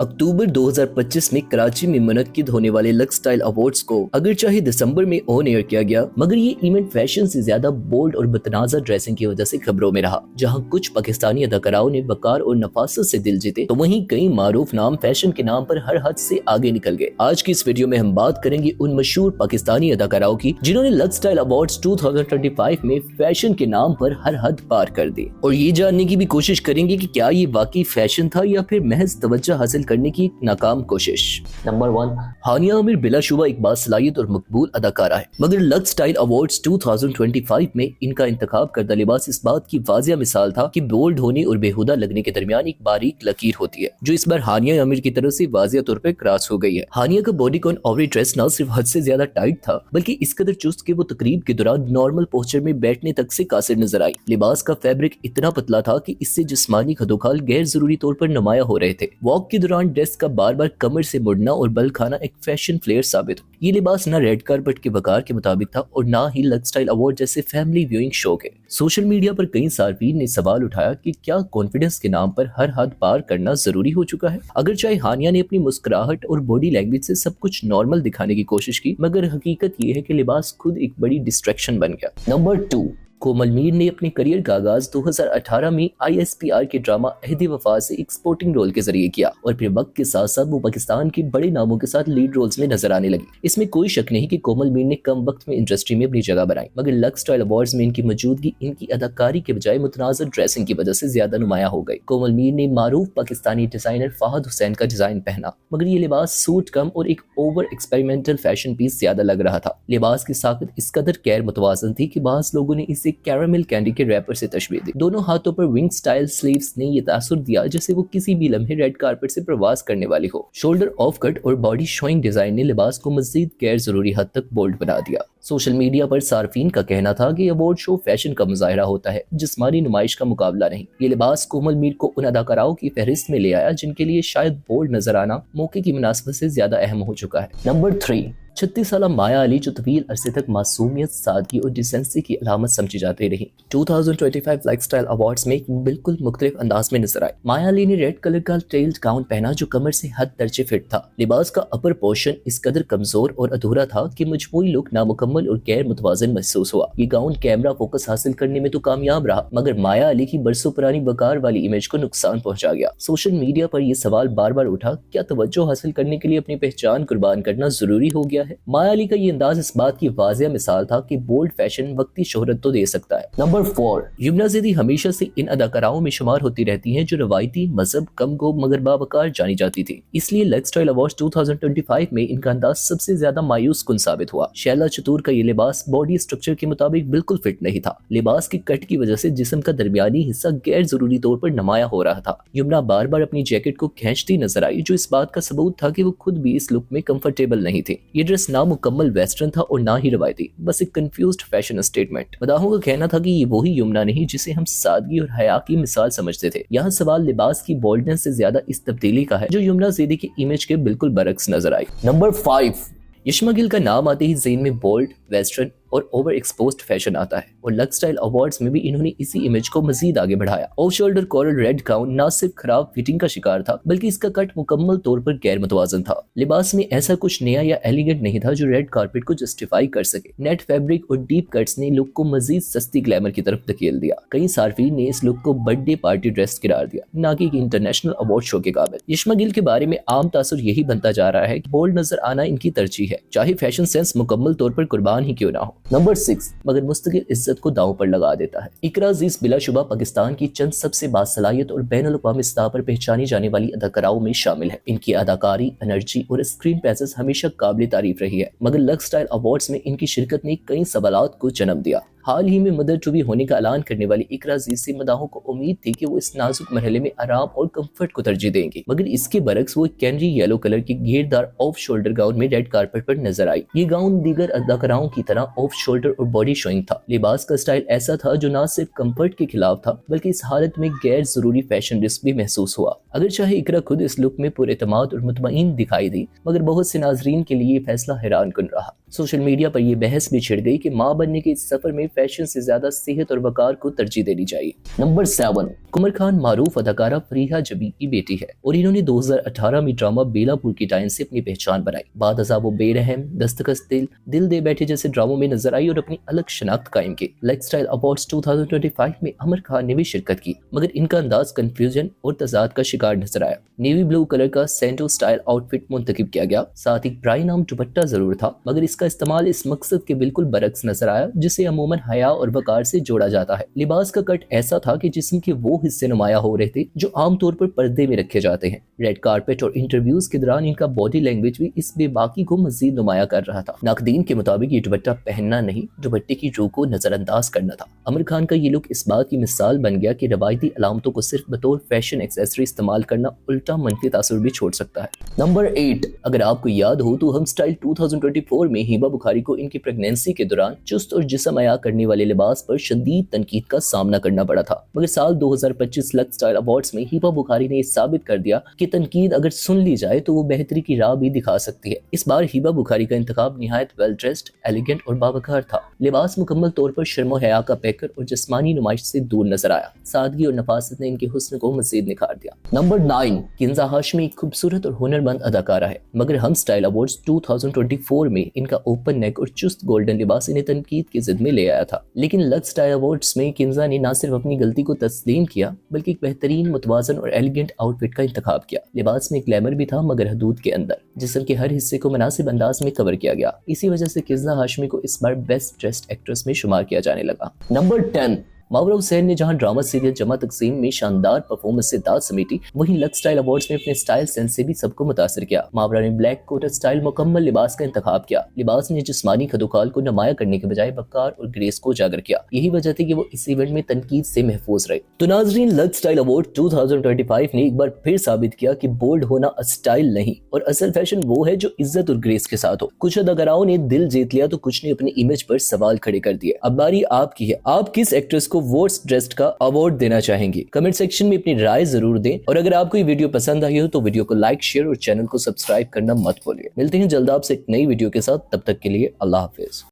अक्टूबर 2025 में कराची में मुनक्किद होने वाले लक्स स्टाइल अवार्ड्स को अगर चाहे दिसंबर में ऑन एयर किया गया, मगर ये इवेंट फैशन से ज्यादा बोल्ड और बतनाज़ा ड्रेसिंग की वजह से खबरों में रहा। जहां कुछ पाकिस्तानी अदाकाराओं ने वकार और नफासत से दिल जीते, तो वहीं कई मारूफ नाम फैशन के नाम पर हर हद से आगे निकल गए। आज की इस वीडियो में हम बात करेंगे उन मशहूर पाकिस्तानी अदाकाराओं की जिन्होंने लक्स स्टाइल अवार्ड्स 2025 में फैशन के नाम पर हर हद पार कर दी, और ये जानने की भी कोशिश करेंगे कि क्या ये वाकई फैशन था या फिर महज तवज्जो हासिल करने की एक नाकाम कोशिश। नंबर 1, हानिया आमिर बिलाशुबा एक बासलाहियत और मकबूल अदाकारा है, मगर लक्स स्टाइल अवार्ड्स 2025 में इनका इंतखाब करदा लिबास इस बात की वाजिया मिसाल था कि बोल्ड होने और बेहुदा लगने के दरमियान एक बारीक लकीर होती है, जो इस बार हानिया आमिर की तरफ से वाजिया तौर पर क्रॉस हो गई है। हानिया का बॉडीकॉन ओवरी ड्रेस न सिर्फ हद से ज्यादा टाइट था, बल्कि इस कदर चुस्त कि वो तकरीब के दौरान नॉर्मल पोस्चर में बैठने तक से कासिर नजर आई। लिबास का फैब्रिक इतना पतला था कि इससे जिस्मानी खदोखाल गैर जरूरी तौर पर नुमाया हो रहे थे। वॉक के दौरान ड्रेस का बार बार कमर से मुड़ना और बल खाना एक फैशन फ्लेयर साबित हो। ये लिबास न रेड कार्पेट के वकार के मुताबिक था और ना ही लक्स स्टाइल अवार्ड जैसे फैमिली व्यूइंग शो के। सोशल मीडिया पर कई सार्फिन ने सवाल उठाया कि क्या कॉन्फिडेंस के नाम पर हर हद पार करना जरूरी हो चुका है। अगर चाहे हानिया ने अपनी मुस्कुराहट और बॉडी लैंग्वेज से सब कुछ नॉर्मल दिखाने की कोशिश की, मगर हकीकत ये है कि लिबास खुद एक बड़ी डिस्ट्रैक्शन बन गया। नंबर 2, कोमल मीर ने अपने करियर का आगाज 2018 में ISPR के ड्रामा अहद वफा से एक स्पोर्टिंग रोल के जरिए किया, और फिर वक्त के साथ साथ वो पाकिस्तान के बड़े नामों के साथ लीड रोल्स में नजर आने लगी। इसमें कोई शक नहीं कि कोमल मीर ने कम वक्त में इंडस्ट्री में अपनी जगह बनाई, मगर लक्स स्टाइल अवार्ड्स में इनकी मौजूदगी इनकी अदाकारी के बजाय मुतनाज़िर ड्रेसिंग की वजह से ज्यादा नुमाया हो गई। कोमल मीर ने मारूफ पाकिस्तानी डिजाइनर फाहद हुसैन का डिजाइन पहना, मगर ये लिबास सूट कम और एक ओवर एक्सपेरिमेंटल फैशन पीस ज्यादा लग रहा था। लिबास की साकत इस कदर गैर मुतवाजन थी कि बाज़ लोगों ने इसे कैरामेल कैंडी के रैपर से तशबीह दी। दोनों हाथों पर विंग स्टाइल स्लीव्स ने ये तासुर दिया जैसे वो किसी भी लम्हे रेड कारपेट से प्रवास करने वाली हो। शोल्डर ऑफ कट और बॉडी शोइंग डिजाइन ने लिबास को मजीद गैर जरूरी हद तक बोल्ड बना दिया। सोशल मीडिया पर सार्फिन का कहना था कि अवार्ड शो फैशन का मुजाहिरा होता है, जिस्मानी नुमाइश का मुकाबला नहीं। ये लिबास कोमल मीर को उन अदाकाराओं की फहरिस्त में ले आया जिनके लिए शायद बोल्ड नजर आना मौके की मुनासबत से ज्यादा अहम हो चुका है। नंबर 3, 36 साल माया अली, जो तवील अरसे तक मासूमियत, सादगी और डिसेंसी की अलामत समझी जाती रही, 2025 लाइफस्टाइल अवार्ड्स में एक बिल्कुल मुख्तलिफ अंदाज में नजर आई। माया अली ने रेड कलर का टेल्ड गाउन पहना जो कमर से हद दर्जे फिट था। लिबास का अपर पोर्शन इस कदर कमजोर और अधूरा था कि मजमूई लुक नामुकम्मल और गैर मुतवाज़िन महसूस हुआ। ये गाउन कैमरा फोकस हासिल करने में तो कामयाब रहा, मगर माया अली की बरसों पुरानी वकार वाली इमेज को नुकसान पहुंचा गया। सोशल मीडिया पर यह सवाल बार बार उठा, क्या तवज्जो हासिल करने के लिए अपनी पहचान कुर्बान करना जरूरी हो गया है। माया अली का ये अंदाज इस बात की वाजिया मिसाल था कि बोल्ड फैशन वक्ती शोहरत तो दे सकता है। नंबर 4, यमुना ज़ैदी हमेशा से इन अदाकाराओं में शुमार होती रहती हैं जो रवायती मजहब कम गो मगर बावकार जानी जाती थी। इसलिए लक्स स्टाइल अवार्ड्स 2025 में इनका अंदाज सबसे ज्यादा मायूस कुन साबित हुआ। शैला चतुर का ये लिबास बॉडी स्ट्रक्चर के मुताबिक बिल्कुल फिट नहीं था। लिबास की कट की वजह से जिस्म का दरमियानी हिस्सा गैर जरूरी तौर पर नुमाया हो रहा था। यमुना बार बार अपनी जैकेट को खींचती नजर आई, जो इस बात का सबूत था कि वो खुद भी इस लुक में कंफर्टेबल नहीं थी। ये ड्रेस नामुकम्मल वेस्टर्न था और ना ही रवायती, बस एक कंफ्यूज्ड फैशन स्टेटमेंट। मदाहों का कहना था कि ये वही यमुना नहीं जिसे हम सादगी और हया की मिसाल समझते थे। यहाँ सवाल लिबास की बोल्डनेस से ज्यादा इस तब्दीली का है जो यमुना ज़ैदी की इमेज के बिल्कुल बरक्स नजर आई। नंबर 5, यशमा गिल का नाम आते ही ज़हन में बोल्ड, वेस्टर्न और ओवर एक्सपोज्ड फैशन आता है, और लक्स स्टाइल अवार्ड्स में भी इन्होंने इसी इमेज को मजीद आगे बढ़ाया। Off shoulder collar red gown न सिर्फ खराब फिटिंग का शिकार था, बल्कि इसका कट मुकम्मल तौर पर गैर मुतवाजन था। लिबास में ऐसा कुछ नया या एलिगेंट नहीं था जो रेड कारपेट को जस्टिफाई कर सके। नेट फैब्रिक और डीप कट्स ने लुक को मजीद सस्ती ग्लैमर की तरफ धकेल दिया। कई सार्फिन ने इस लुक को बर्थडे पार्टी ड्रेस करार दिया, न कि इंटरनेशनल अवार्ड शो के काबिल। यशमा गिल के बारे में आम तासुर यही बनता जा रहा है कि बोल्ड नजर आना इनकी तरजीह है, चाहे फैशन सेंस मुकम्मल तौर पर कुर्बान ही क्यों ना हो। नंबर 6, मगर मुस्तकिल इज्जत को दांव पर लगा देता है। इकरा अजीज बिलाशुबा पाकिस्तान की चंद सबसे बासलाहियत और बैनुल अक़वामी सतह पर पहचानी जाने वाली अदाकाराओं में शामिल है। इनकी अदाकारी, एनर्जी और स्क्रीन प्रेजेंस हमेशा काबिल तारीफ रही है, मगर लक्स स्टाइल अवार्ड्स में इनकी शिरकत ने कई सवालात को जन्म दिया। हाल ही में मदर टू बी होने का ऐलान करने वाली इकरा अजीज से मदाहों को उम्मीद थी कि वो इस नाजुक मरहले में आराम और कंफर्ट को तरजीह देंगी, मगर इसके बरक्स वो कैनरी येलो कलर की घेरदार ऑफ शोल्डर गाउन में रेड कारपेट पर नजर आई। ये गाउन दीगर अदाकाराओं की तरह ऑफ शोल्डर और बॉडी शोइंग था। लिबास का स्टाइल ऐसा था जो न सिर्फ कंफर्ट के खिलाफ था, बल्कि इस हालत में गैर जरूरी फैशन रिस्क भी महसूस हुआ। अगर चाहे इकरा खुद इस लुक में पुरएतमाद और मुतमईन दिखाई दी, मगर बहुत से नाजरीन के लिए फैसला हैरान कुन रहा। सोशल मीडिया पर यह बहस भी छिड़ गई कि मां बनने के इस सफर में फैशन से ज्यादा सेहत और वकार को तरजीह देनी चाहिए। नंबर 7 कुमर खान मारूफ अदाकारा फरीहा जबी की बेटी है और इन्होंने 2018 में ड्रामा बेलापुर की टाइम से अपनी पहचान बनाई। बाद अज़ा वो बेरहम, दस्तखत दिल दे बैठे जैसे ड्रामों में नजर आई और अपनी अलग शनाख्त कायम की। लाइफस्टाइल अवार्ड्स 2025 में अमर खान ने भी शिरकत की, मगर इनका अंदाज कंफ्यूजन और तजाद का शिकार नजर आया। नेवी ब्लू कलर का सेंटो स्टाइल आउटफिट मुंतखब किया गया, साथ ही प्राई नाम दुपट्टा जरूर था, मगर इसका इस्तेमाल इस मकसद के बिल्कुल बरक्स नजर आया जिसे अमूमन हया और वकार से जोड़ा जाता है। लिबास का कट ऐसा था कि जिस्म के वो हिस्से नुमाया हो रहे थे जो आमतौर पर पर्दे में रखे जाते हैं। रेड कारपेट और इंटरव्यूज के दौरान इनका बॉडी लैंग्वेज भी इस बेबाकी को मजीद नुमाया कर रहा था। नाकदीन के मुताबिक ये दुपट्टा पहनना नहीं, दुपट्टे की रूह को नजरअंदाज करना था। आमिर खान का ये लुक इस बात की मिसाल बन गया कि रवायती अलामतों को सिर्फ बतौर फैशन एक्सेसरी इस्तेमाल करना उल्टा मनफी तासुर भी छोड़ सकता है। नंबर 8 अगर आपको याद हो तो हम स्टाइल 2024 में हिबा बुखारी को इनकी प्रेगनेंसी के दौरान चुस्त और जिस्म अया करने वाले लिबास पर शदीद तनकीद का सामना करना पड़ा था, मगर साल 2025 लक्स स्टाइल अवार्ड्स में हिबा बुखारी ने साबित कर दिया कि तनकीद अगर सुन ली जाए तो वो बेहतरी की राह भी दिखा सकती है। इस बार हिबा बुखारी का इंतखाब निहायत वेल ड्रेस्ड, एलिगेंट और बावकार था। लिबास मुकम्मल तौर पर शर्म और हया का पैकर और जिस्मानी नुमाइश से दूर नजर आया। सादगी और नफासत ने इनके हुस्न को मजीद निखार दिया। नंबर 9 किंजा हाशमी एक खूबसूरत और हुनरमंद अदाकारा है, मगर हम स्टाइल अवार्ड्स 2024 में इनका ओपन नेक और चुस्त गोल्डन लिबास इन्हें तनकीद की जिद में ले आया था। लेकिन लक्स स्टाइल अवार्ड्स में किंजा ने न सिर्फ अपनी गलती को तस्लीम किया बल्कि एक बेहतरीन, मुतवाजन और एलिगेंट आउटफिट का इंतखाब किया। लिबास में ग्लैमर भी था मगर हदूद के अंदर, जिस्म के हर हिस्से को मुनासिब अंदाज में कवर किया गया। इसी वजह से किंजा हाशमी को इस बार बेस्ट ड्रेस्ड एक्ट्रेस में शुमार किया जाने लगा। नंबर 10 मावरा हुसैन ने जहां ड्रामा सीरियल जमा तकसीम में शानदार परफॉर्मेंस से दाद समेटी, वहीं लक्स स्टाइल अवार्ड्स में अपने स्टाइल सेंस से भी सबको मुतासिर किया। मावरा ने ब्लैक कोट स्टाइल मुकम्मल लिबास का इंतखाब किया। लिबास ने जिस्मानी खदोखाल को नुमाया करने के बजाय वकार और ग्रेस को उजागर किया। यही वजह थी कि वो इस इवेंट में तनकीद से महफूज रहे। तो नाजरीन, लक्स स्टाइल अवार्ड 2025 ने एक बार फिर साबित किया कि बोल्ड होना स्टाइल नहीं और असल फैशन वो है जो इज्जत और ग्रेस के साथ हो। कुछ अदाकाराओं ने दिल जीत लिया तो कुछ ने अपनी इमेज पर सवाल खड़े कर दिए। अब बारी आपकी है, आप किस एक्ट्रेस को वर्स्ट ड्रेस्ड का अवार्ड देना चाहेंगे? कमेंट सेक्शन में अपनी राय जरूर दें और अगर आपको ये वीडियो पसंद आई हो तो वीडियो को लाइक, शेयर और चैनल को सब्सक्राइब करना मत भूलिए। मिलते हैं जल्द आपसे एक नई वीडियो के साथ, तब तक के लिए अल्लाह हाफिज।